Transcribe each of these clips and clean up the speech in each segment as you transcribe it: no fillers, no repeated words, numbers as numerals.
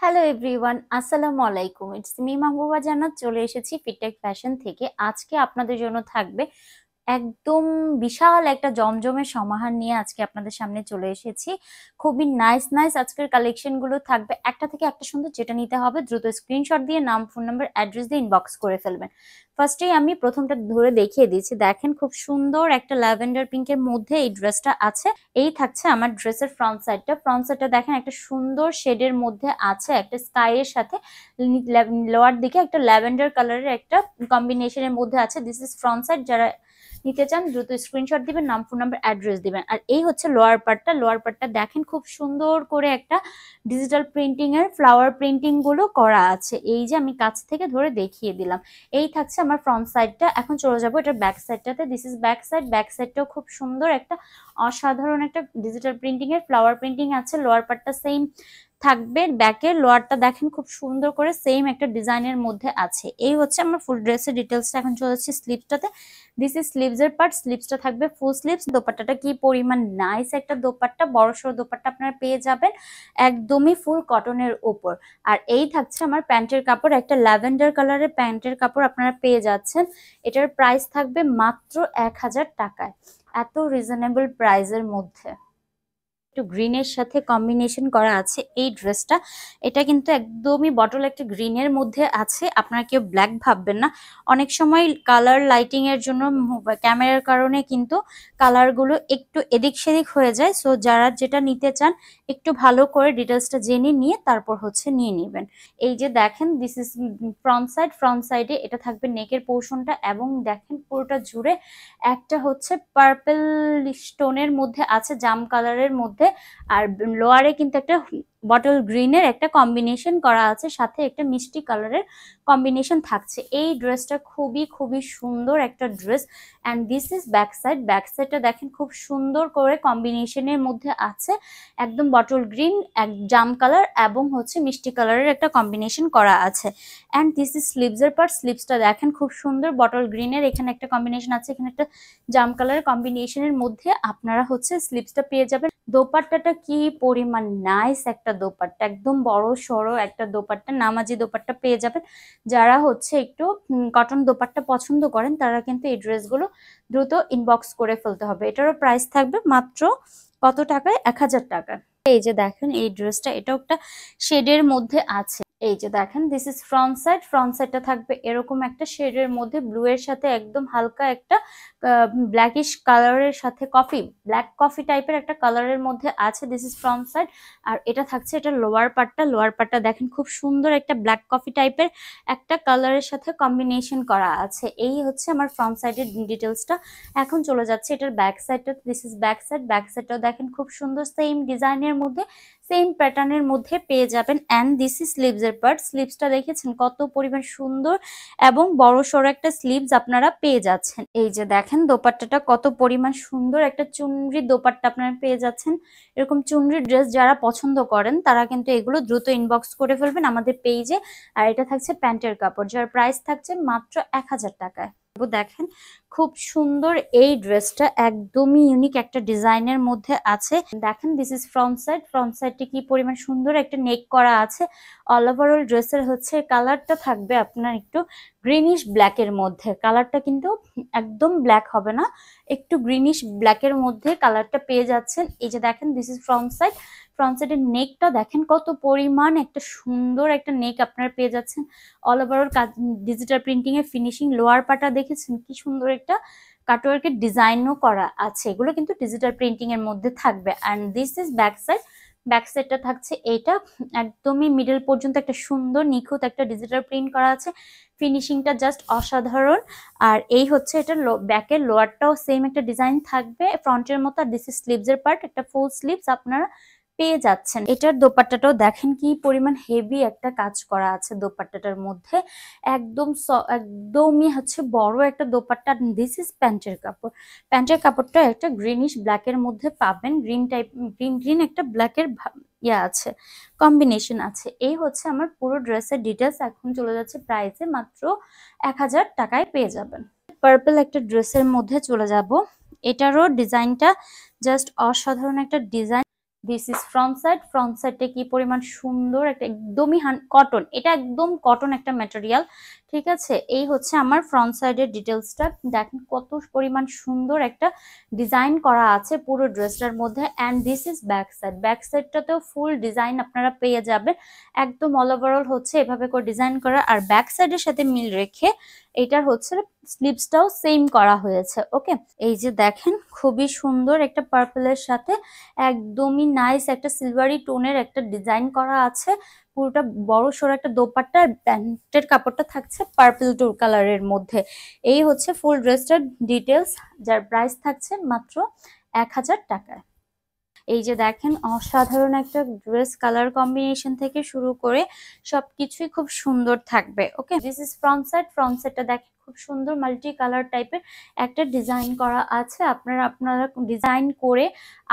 Hello everyone, আসসালামু আলাইকুম। It's me Mahbuba জান্নাত। চলে এসেছি ফিটটেক ফ্যাশন থেকে। আজকে আপনাদের জন্য থাকবে একদম বিশাল একটা জমজমের সমাহার নিয়ে আজকে আপনাদের সামনে চলে এসেছি। খুবই নাইস নাইস আজকের কালেকশন গুলো থাকবে, একটা থেকে একটা সুন্দর। যেটা নিতে হবে দ্রুত স্ক্রিনশট দিয়ে নাম, ফোন নাম্বার, অ্যাড্রেস দিয়ে ইনবক্স করে ফেলবেন। ফার্স্টেই আমি প্রথমটা ধরে দেখিয়ে দিচ্ছি। দেখেন, খুব সুন্দর একটা ল্যাভেন্ডার পিঙ্কের মধ্যে এই ড্রেসটা আছে। এই থাকছে আমার ড্রেসের ফ্রন্ট সাইডটা দেখেন, একটা সুন্দর শেডের মধ্যে আছে, একটা স্কাই এর সাথে লোয়ার দিকে একটা ল্যাভেন্ডার কালারের একটা কম্বিনেশনের মধ্যে আছে। This is front side. যারা নিতে চান দ্রুত স্ক্রিনশট দিবেন, নাম, ফোন নাম্বার, অ্যাড্রেস দিবেন। আর এই হচ্ছে লোয়ার পার্টটা দেখেন, খুব সুন্দর করে একটা ডিজিটাল প্রিন্টিং এর ফ্লাওয়ার প্রিন্টিং গুলো করা আছে। এই যে আমি কাছ থেকে ধরে দেখিয়ে দিলাম। এই থাকছে আমার ফ্রন্ট সাইডটা। এখন চলে যাবো এটার ব্যাক সাইডটাতে। দিস ইজ ব্যাক সাইডটাও খুব সুন্দর একটা অসাধারণ একটা ডিজিটাল প্রিন্টিং এর ফ্লাওয়ার প্রিন্টিং আছে। লোয়ার পার্টটা সেম থাকবে। ব্যাকের লোয়ারটা দেখেন, খুব সুন্দর করে সেম একটা ডিজাইনের মধ্যে আছে। এই হচ্ছে আমার ফুল ড্রেসের ডিটেলসটা। এখন চলে যাচ্ছি স্লিভসটাতে। দিস ইজ স্লিভস এর পার্ট। স্লিভসটা থাকবে ফুল স্লিভস। দোপাট্টাটা কি পরিমাণ নাইস একটা দোপাট্টা, বড়সড় দোপাট্টা আপনারা পেয়ে যাবেন একদমই ফুল কটনের উপর। আর এই থাকছে আমার প্যান্টের কাপড়, একটা ল্যাভেন্ডার কালারের প্যান্টের কাপড় আপনারা পেয়ে যাচ্ছেন। এটার প্রাইস থাকবে মাত্র 1000 টাকায়, এত রিজনেবল প্রাইসের মধ্যে। একটু গ্রিনের সাথে কম্বিনেশন করা আছে এই ড্রেসটা। এটা কিন্তু একদমই বটল একটা গ্রিনের মধ্যে আছে। আপনারা কেউ ব্ল্যাক ভাববেন না। অনেক সময় কালার লাইটিং এর জন্য ক্যামেরার কারণে কিন্তু কালার গুলো একটু এদিক সেদিক হয়ে যায়। সো যারা যেটা নিতে চান একটু ভালো করে ডিটেলসটা জেনে নিয়ে তারপর নিয়ে নেবেন। এই যে দেখেন, দিস ইজ ফ্রন্ট সাইডে এটা থাকবে নেকের পোর্শনটা, এবং দেখেন পুরোটা জুড়ে একটা পার্পল স্টোনের মধ্যে আছে, জাম কালারের মধ্যে। আর লোয়ারে কিন্তু একটা বটল গ্রিনের একটা কম্বিনেশন করা আছে, সাথে একটা মিষ্টি কালারের কম্বিনেশন থাকছে। এই ড্রেসটা খুবই খুবই সুন্দর একটা dress. And this is back সাইডটা দেখেন, খুব সুন্দর করে কম্বিনেশনের মধ্যে আছে। একদম বটল গ্রিন, এক জাম কালার এবং মিষ্টি কালারের একটা কম্বিনেশন করা আছে। অ্যান্ড দিস ইজ স্লিভস এর পার্ট। স্লিভসটা দেখেন, খুব সুন্দর বটল গ্রিনের এখানে একটা কম্বিনেশন আছে, এখানে একটা জাম কালার কম্বিনেশনের মধ্যে আপনারা স্লিভসটা পেয়ে যাবেন। দোপাট্টাটা কি পরিমাণ নাইস একটা দোপাট্টা, একদম বড় সড়ো একটা দোপাট্টা, নামাজি দোপাট্টা পেয়ে যাবেন। যারা একটু কটন দোপাট্টা পছন্দ করেন তারা কিন্তু এই ড্রেসগুলো দ্রুত ইনবক্স করে ফেলতে হবে। এটারও প্রাইস থাকবে মাত্র কত টাকায়? 1000 টাকা। এই যে দেখেন এই ড্রেসটা, এটাও একটা শেডের মধ্যে আছে। এই যে দেখেন, দিস ইজ ফ্রন্ট সাইডটা থাকবে এরকম একটা শেডের মধ্যে, ব্লু এর সাথে একদম হালকা একটা ব্ল্যাকিশ কালারের সাথে ব্ল্যাক কফি টাইপের একটা কালারের মধ্যে আছে। This is front side. আর এটা থাকছে এটা লোয়ার পার্টটা দেখেন, খুব সুন্দর একটা ব্ল্যাক কফি টাইপের একটা কালারের সাথে কম্বিনেশন করা আছে। এই হচ্ছে আমার ফ্রন্ট সাইডের ডিটেলসটা। এখন চলে যাচ্ছে এটার ব্যাক সাইডটা। দিস ইজ ব্যাক সাইডটাও দেখেন, খুব সুন্দর সেম ডিজাইনের মধ্যে, সেম প্যাটার্নের মধ্যে পেয়ে যাবেন। অ্যান্ড দিস ইজ স্লিভস এর পার্ট। স্লিভসটা দেখেছেন কত পরিমাণ সুন্দর এবং বড় সড়ো একটা স্লিভস আপনারা পেয়ে যাচ্ছেন। এই যে দেখেন দোপাট্টাটা কত পরিমাণ সুন্দর, একটা চুনরি দোপাট্টা আপনারা পেয়ে যাচ্ছেন। এরকম চুনরি ড্রেস যারা পছন্দ করেন তারা কিন্তু এগুলো দ্রুত ইনবক্স করে ফেলবেন আমাদের পেজে। আর এটা থাকছে প্যান্টের কাপড়, যার প্রাইস থাকছে মাত্র 1000 টাকায়। দেখেন খুব সুন্দর এই ড্রেসটা, একদমই ইউনিক একটা ডিজাইনের মধ্যে আছে। দেখেন দিস ইজ ফ্রন্ট সাইডটি কি পরিমাণ সুন্দর একটা নেক করা আছে। অল ওভারঅল ড্রেসের কালারটা থাকবে আপনার একটু গ্রিনিশ ব্ল্যাকের মধ্যে। কালারটা কিন্তু একদম ব্ল্যাক হবে না, একটু গ্রিনিশ ব্ল্যাকের মধ্যে কালারটা পেয়ে যাচ্ছেন। এই যে দেখেন দিস ইজ ফ্রন্ট সাইডের নেকটা দেখেন কত পরিমাণ একটা সুন্দর একটা নেক আপনারা পেয়ে যাচ্ছেন। অল ওভার ডিজিটাল প্রিন্টিং এর ফিনিশিং। লোয়ার পাটা দেখেছেন কি সুন্দর একটা কাটওয়ার্কের ডিজাইনও করা আছে। এগুলো কিন্তু ডিজিটাল প্রিন্টিং এর মধ্যে থাকবে। অ্যান্ড দিস ইজ ব্যাক সাইডটা থাকছে এইটা, একদমই মিডল পর্যন্ত একটা সুন্দর নিখুঁত একটা ডিজিটাল প্রিন্ট করা আছে। ফিনিশিংটা জাস্ট অসাধারণ। আর এই হচ্ছে এটা ব্যাকের লোয়ারটাও সেম একটা ডিজাইন থাকবে ফ্রন্টের মতো। আর দিস ইজ স্লিভস এর পার্ট, একটা ফুল স্লিভস আপনারা পেয়ে যাচ্ছেন। এটার দোপাট্টাটাও দেখেন কি পরিমাণ হেভি একটা কাজ করা আছে দোপাট্টাটার মধ্যে, একদমই বড় একটা দোপাট্টা। দিস ইজ প্যান্টের কাপড়টা একটা গ্রিনিশ ব্ল্যাকের মধ্যে পাবেন। গ্রিন একটা ব্ল্যাকের আছে, কম্বিনেশন আছে। এই হচ্ছে আমার পুরো ড্রেসের ডিটেলস। এখন চলে যাচ্ছে প্রাইসে, মাত্র 1000 টাকায় পেয়ে যাবেন। পার্পল একটা ড্রেসের মধ্যে চলে যাব। এটারও ডিজাইনটা জাস্ট অসাধারণ একটা ডিজাইন। দিস ইজ ফ্রন্ট সাইডটা কি পরিমাণ সুন্দর একটা একদমই কটন, এটা একদম কটন একটা ম্যাটেরিয়াল, ঠিক আছে। এই হচ্ছে আমার ফ্রন্ট সাইডের ডিটেলসটা, দেখেন কত পরিমাণ সুন্দর একটা ডিজাইন করা আছে পুরো ড্রেসটার মধ্যে। অ্যান্ড দিস ইজ ব্যাক সাইডটাতেও ফুল ডিজাইন আপনারা পেয়ে যাবেন, একদম অল ওভারঅল হচ্ছে এভাবে করে ডিজাইন করা। আর ব্যাক সাইডের সাথে মিল রেখে এটার হচ্ছে স্লিভসটাও সেম করা হয়েছে। ওকে, এই যে দেখেন খুবই সুন্দর একটা পার্পলের সাথে একদমই নাইস একটা সিলভারি টোনের একটা ডিজাইন করা আছে, পুরোটা বড় সড়ো একটা দোপাট্টা, প্যান্টের কাপড়টা থাকছে পার্পল টু কালারের মধ্যে। এই হচ্ছে ফুল ড্রেসটার ডিটেলস, যার প্রাইস থাকছে মাত্র 1000 টাকায়। এই যে দেখেন অসাধারণ একটা ড্রেস, কালার কম্বিনেশন থেকে শুরু করে সবকিছুই খুব সুন্দর থাকবে। ওকে, দিস ইজ ফ্রন্ট সাইডটা দেখেন খুব সুন্দর মাল্টি কালার টাইপের একটা ডিজাইন করা আছে, আপনারা ডিজাইন করে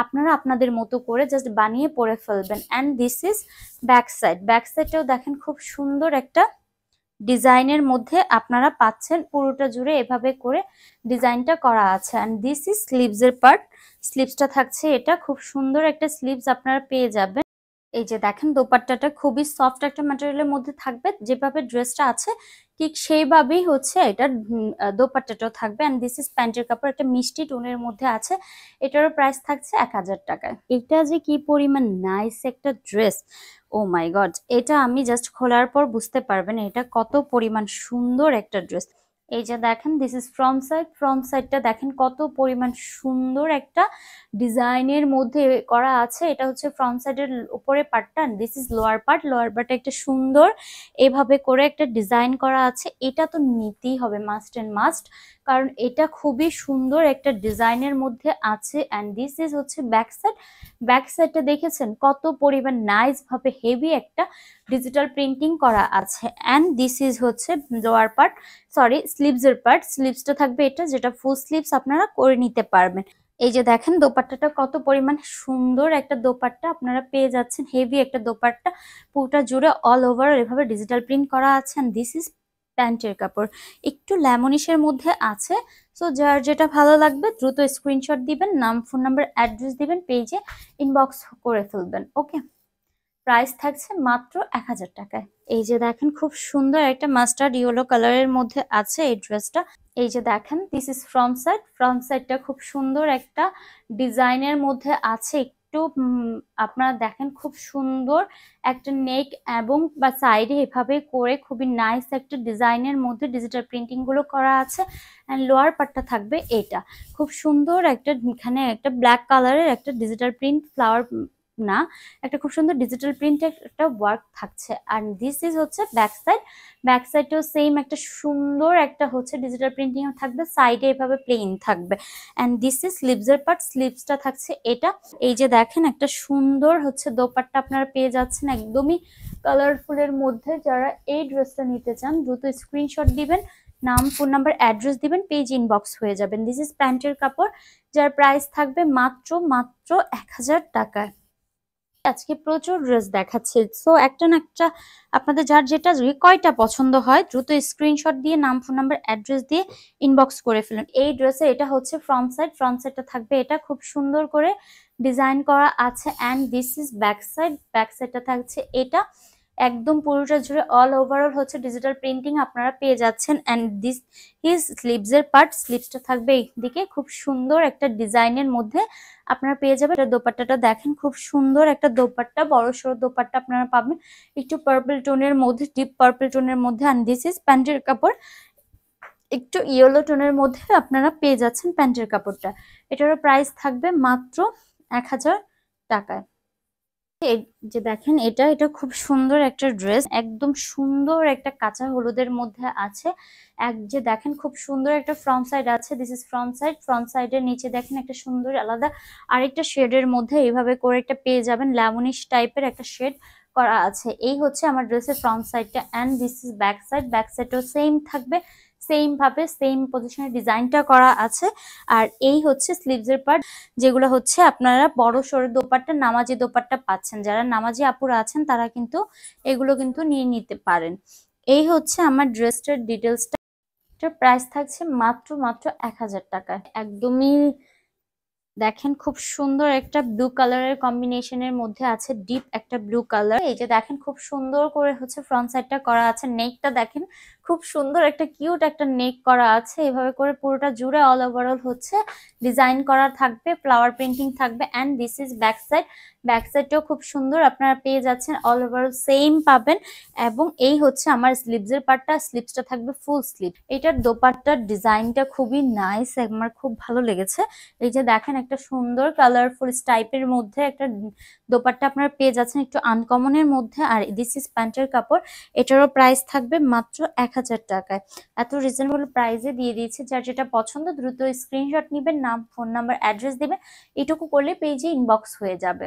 আপনারা আপনাদের মতো করে জাস্ট বানিয়ে পরে ফেলবেন। অ্যান্ড দিস ইজ ব্যাক সাইডটাও দেখেন খুব সুন্দর একটা ডিজাইনের মধ্যে আপনারা পাচ্ছেন, পুরোটা জুড়ে এভাবে করে ডিজাইনটা করা আছে। অ্যান্ড দিস ইজ স্লিভসের পার্ট, স্লিভসটা থাকছে এটা খুব সুন্দর একটা স্লিভস আপনারা পেয়ে যাবেন। এই যে দেখেন দোপাট্টাটা খুবই সফট একটা ম্যাটেরিয়ালের মধ্যে থাকবে, যেভাবে ড্রেসটা আছে ঠিক সেইভাবেই হচ্ছে এটার দোপাট্টাটাও থাকবে। অ্যান্ড দিস ইজ প্যান্টের কাপড়, একটা মিষ্টি টোনের মধ্যে আছে, এটারও প্রাইস থাকছে 1000 টাকায়। এটা যে কি পরিমাণ নাইস একটা ড্রেস, ও মাই গড, এটা আমি জাস্ট খোলার পর বুঝতে পারবেন এটা কত পরিমাণ সুন্দর একটা ড্রেস। এই যে দেখেন দিস ইজ ফ্রন্ট সাইডটা দেখেন কত পরিমাণ সুন্দর একটা ডিজাইনের মধ্যে করা আছে, এটা হচ্ছে ফ্রন্ট সাইডের উপরে পার্টটা। দিস ইজ লোয়ার পার্ট একটা সুন্দর এভাবে করে একটা ডিজাইন করা আছে, এটা তো নিতেই হবে মাস্ট এন্ড মাস্ট, কারণ এটা খুবই সুন্দর একটা ডিজাইনের মধ্যে আছে। অ্যান্ড দিস ইজ হচ্ছে ব্যাক সাইডটা দেখেছেন কত পরিমাণ নাইস ভাবে হেভি একটা ডিজিটাল প্রিন্টিং করা আছে। অ্যান্ড দিস ইজ হচ্ছে লোয়ার পার্ট, সরি স্লিভসের পার্ট, স্লিভসটা থাকবে এটা, যেটা ফুল স্লিভস আপনারা করে নিতে পারবেন। এই যে দেখেন দোপাট্টাটা কত পরিমাণ সুন্দর একটা দোপাট্টা আপনারা পেয়ে যাচ্ছেন, হেভি একটা দোপাট্টা, পুরোটা জুড়ে অল ওভার এভাবে ডিজিটাল প্রিন্ট করা আছে। দিস ইজ প্যান্টের কাপড়, একটু ল্যামনিশের মধ্যে আছে। সো যার যেটা ভালো লাগবে দ্রুত স্ক্রিনশট দিবেন, নাম ফোন নাম্বার অ্যাড্রেস দিবেন, পেজে ইনবক্স করে ফেলবেন। ওকে, প্রাইস থাকছে মাত্র 1000 টাকায়। এই যে দেখেন খুব সুন্দর একটা মাস্টার্ড ইয়েলো কালারের মধ্যে আছে এই ড্রেসটা। এই যে দেখেন দিস ইজ ফ্রন্ট সাইডটা খুব সুন্দর একটা ডিজাইনের মধ্যে আছে, একটু আপনারা দেখেন খুব সুন্দর একটা নেক এবং বা সাইডে এভাবে করে খুবই নাইস একটা ডিজাইনের মধ্যে ডিজিটাল প্রিন্টিং গুলো করা আছে। অ্যান্ড লোয়ার পার্টটা থাকবে এটা, খুব সুন্দর একটা এখানে একটা ব্ল্যাক কালারের একটা ডিজিটাল প্রিন্ট ফ্লাওয়ার না, একটা খুব সুন্দর ডিজিটাল প্রিন্ট একটা ওয়ার্ক থাকছে। আর দিস ইজ হচ্ছে ব্যাক সাইডেও সেম একটা সুন্দর একটা হচ্ছে ডিজিটাল প্রিন্টিং থাকবে, সাইডে এভাবে প্লেন থাকবে। অ্যান্ড দিস ইজ স্লিভসের পার্ট, স্লিভসটা থাকছে এটা। এই যে দেখেন একটা সুন্দর হচ্ছে দোপাট্টা আপনারা পেয়ে যাচ্ছেন একদমই কালারফুলের মধ্যে। যারা এই ড্রেসটা নিতে চান দ্রুত স্ক্রিনশট দিবেন, নাম ফোন নাম্বার অ্যাড্রেস দিবেন, পেজ ইনবক্স হয়ে যাবেন। দিস ইজ প্যান্টের কাপড়, যার প্রাইস থাকবে মাত্র 1000 টাকায়। আজকে প্রচুর ড্রেস দেখাচ্ছে, সো একটা না একটা আপনাদের যার যেটা কয়টা পছন্দ হয় দ্রুত স্ক্রিনশট দিয়ে নাম ফোন নাম্বার অ্যাড্রেস দিয়ে ইনবক্স করে ফেলুন। এই ড্রেসে এটা হচ্ছে ফ্রন্ট সাইডটা থাকবে এটা খুব সুন্দর করে ডিজাইন করা আছে। অ্যান্ড দিস ইজ ব্যাক সাইডটা থাকছে এটা, একদম পুরোটা জুড়ে অল ওভারঅল হচ্ছে ডিজিটাল প্রিন্টিং আপনারা পেয়ে যাচ্ছেন। অ্যান্ড দিস ইজ স্লিভসের পার্ট, স্লিভসটা থাকবে এইদিকে খুব সুন্দর একটা ডিজাইনের মধ্যে আপনারা পেয়ে যাবেন। দোপাট্টাটা দেখেন খুব সুন্দর একটা দোপাট্টা, বড় সড়ো দোপাট্টা আপনারা পাবেন একটু পার্পল টোনের মধ্যে, ডিপ পার্পল টোনের মধ্যে। অ্যান্ড দিস ইজ প্যান্টের কাপড়, একটু ইয়েলো টোনের মধ্যে আপনারা পেয়ে যাচ্ছেন প্যান্টের কাপড়টা, এটারও প্রাইস থাকবে মাত্র 1000 টাকায়। এই যে দেখেন এটা খুব সুন্দর একটা ড্রেস, একদম সুন্দর একটা কাঁচা হলুদের মধ্যে আছে। যে দেখেন খুব সুন্দর একটা ফ্রন্ট সাইড আছে, দিস ইজ ফ্রন্ট সাইডের নিচে দেখেন একটা সুন্দর আলাদা আরেকটা শেডের মধ্যে এইভাবে করে একটা পেয়ে যাবেন, ল্যামনিশ টাইপের একটা শেড করা আছে। এই হচ্ছে আমার ড্রেসের ফ্রন্ট সাইডটা। অ্যান্ড দিস ইজ ব্যাক সাইডও সেম থাকবে, সেম ভাবে সেম পজিশনে ডিজাইনটা করা আছে। আর এই হচ্ছে স্লিভসের পার্ট, যেগুলো হচ্ছে আপনারা বড় সড়ো দোপাট্টা, নামাজি দোপাট্টা পাচ্ছেন, যারা নামাজি আপুরা আছেন তারা কিন্তু এগুলো কিন্তু নিয়ে নিতে পারেন। এই হচ্ছে আমার ড্রেসটার ডিটেলসটা, এটার প্রাইস থাকছে মাত্র 1000 টাকায়। একদমই দেখেন খুব সুন্দর একটা ব্লু কালারের কম্বিনেশনের মধ্যে আছে, ডিপ একটা ব্লু কালার। এই যে দেখেন খুব সুন্দর করে হচ্ছে ফ্রন্ট সাইডটা করা আছে, নেকটা দেখেন খুব সুন্দর একটা কিউট একটা নেক করা আছে, এভাবে করে পুরোটা জুড়ে অল ওভারঅল হচ্ছে ডিজাইন করা থাকবে, ফ্লাওয়ার প্রিন্টিং থাকবে। And this is back side, back সাইডটাও খুব সুন্দর আপনারা পেয়ে যাচ্ছেন, অল ওভারঅল সেম পাবেন। এবং এই হচ্ছে আমার স্লিভসের পার্টটা, স্লিভসটা থাকবে ফুল স্লিভ। এটার দোপাট্টার ডিজাইনটা খুবই নাইস, আমার খুব ভালো লেগেছে। এই যে দেখেন একটা সুন্দর কালারফুল টাইপের মধ্যে একটা দোপাট্টা আপনারা পেয়ে যাচ্ছেন একটু আনকমনের মধ্যে। আর দিস ইজ প্যান্টের কাপড়, এটারও প্রাইস থাকবে মাত্র 1000 টাকায়। এত রিজনেবল প্রাইসে দিয়ে দিয়েছে। যার যেটা পছন্দ দ্রুত স্ক্রিনশট নেবেন, নাম, ফোন নাম্বার, অ্যাড্রেস দিবেন, এটুকু করলে পেজে ইনবক্স হয়ে যাবে।